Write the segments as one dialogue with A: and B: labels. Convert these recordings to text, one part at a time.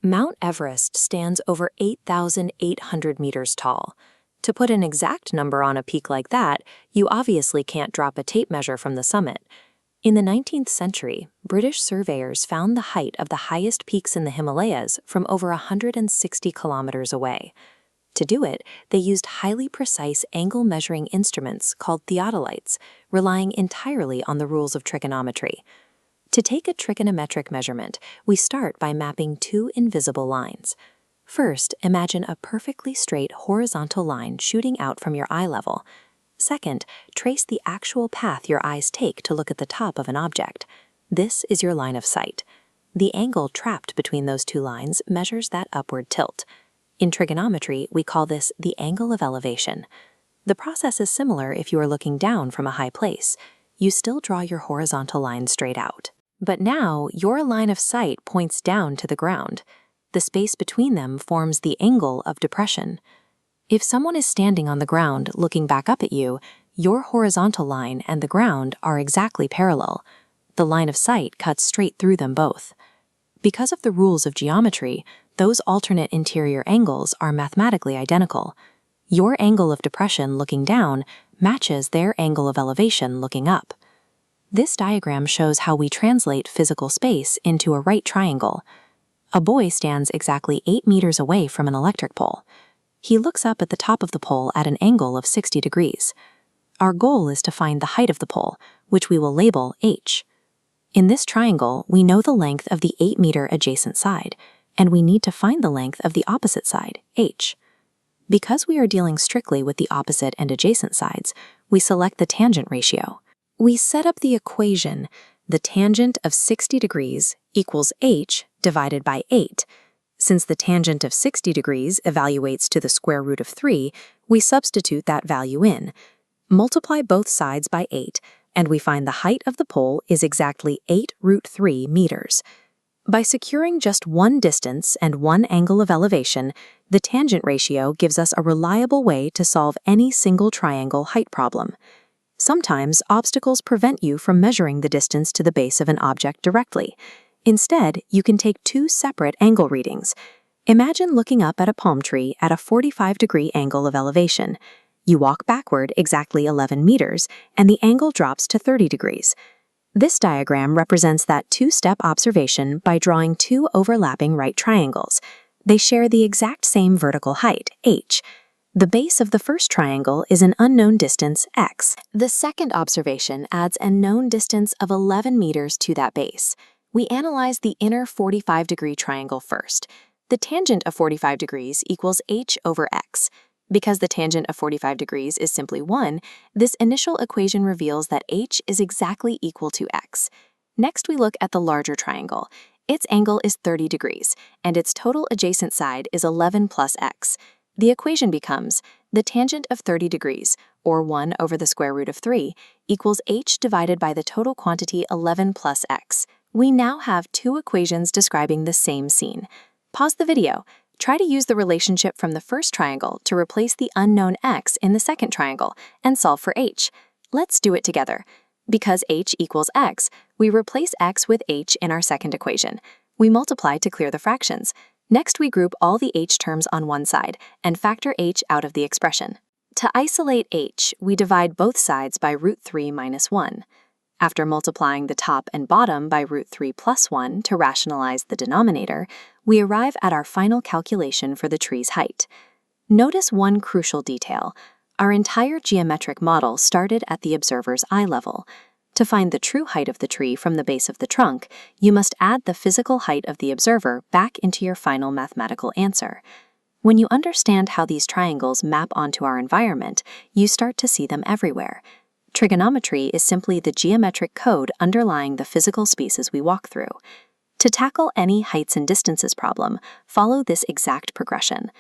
A: Mount Everest stands over 8,800 meters tall. To put an exact number on a peak like that, you obviously can't drop a tape measure from the summit. In the 19th century, British surveyors found the height of the highest peaks in the Himalayas from over 160 kilometers away. To do it, they used highly precise angle-measuring instruments called theodolites, relying entirely on the rules of trigonometry. To take a trigonometric measurement, we start by mapping two invisible lines. First, imagine a perfectly straight horizontal line shooting out from your eye level. Second, trace the actual path your eyes take to look at the top of an object. This is your line of sight. The angle trapped between those two lines measures that upward tilt. In trigonometry, we call this the angle of elevation. The process is similar if you are looking down from a high place. You still draw your horizontal line straight out. But now, your line of sight points down to the ground. The space between them forms the angle of depression. If someone is standing on the ground looking back up at you, your horizontal line and the ground are exactly parallel. The line of sight cuts straight through them both. Because of the rules of geometry, those alternate interior angles are mathematically identical. Your angle of depression looking down matches their angle of elevation looking up. This diagram shows how we translate physical space into a right triangle. A boy stands exactly 8 meters away from an electric pole. He looks up at the top of the pole at an angle of 60 degrees. Our goal is to find the height of the pole, which we will label h. In this triangle, we know the length of the 8-meter adjacent side, and we need to find the length of the opposite side, h. Because we are dealing strictly with the opposite and adjacent sides, we select the tangent ratio. We set up the equation, the tangent of 60 degrees equals h divided by 8. Since the tangent of 60 degrees evaluates to the square root of 3, we substitute that value in. Multiply both sides by 8, and we find the height of the pole is exactly 8 root 3 meters. By securing just one distance and one angle of elevation, the tangent ratio gives us a reliable way to solve any single triangle height problem. Sometimes obstacles prevent you from measuring the distance to the base of an object directly. Instead, you can take two separate angle readings. Imagine looking up at a palm tree at a 45-degree angle of elevation. You walk backward exactly 11 meters, and the angle drops to 30 degrees. This diagram represents that two-step observation by drawing two overlapping right triangles. They share the exact same vertical height, h. The base of the first triangle is an unknown distance, x. The second observation adds a known distance of 11 meters to that base. We analyze the inner 45-degree triangle first. The tangent of 45 degrees equals h over x. Because the tangent of 45 degrees is simply 1, this initial equation reveals that h is exactly equal to x. Next, we look at the larger triangle. Its angle is 30 degrees, and its total adjacent side is 11 plus x. The equation becomes the tangent of 30 degrees, or 1 over the square root of 3, equals h divided by the total quantity 11 plus x. We now have two equations describing the same scene. Pause the video. Try to use the relationship from the first triangle to replace the unknown x in the second triangle and solve for h. Let's do it together. Because h equals x, we replace x with h in our second equation. We multiply to clear the fractions. Next, we group all the h terms on one side and factor h out of the expression. To isolate h, we divide both sides by root 3 minus 1. After multiplying the top and bottom by root 3 plus 1 to rationalize the denominator, we arrive at our final calculation for the tree's height. Notice one crucial detail. Our entire geometric model started at the observer's eye level. To find the true height of the tree from the base of the trunk, you must add the physical height of the observer back into your final mathematical answer. When you understand how these triangles map onto our environment, you start to see them everywhere. Trigonometry is simply the geometric code underlying the physical spaces we walk through. To tackle any heights and distances problem, follow this exact progression.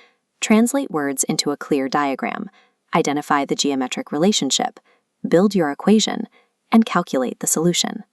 A: Translate words into a clear diagram, identify the geometric relationship, build your equation, and calculate the solution.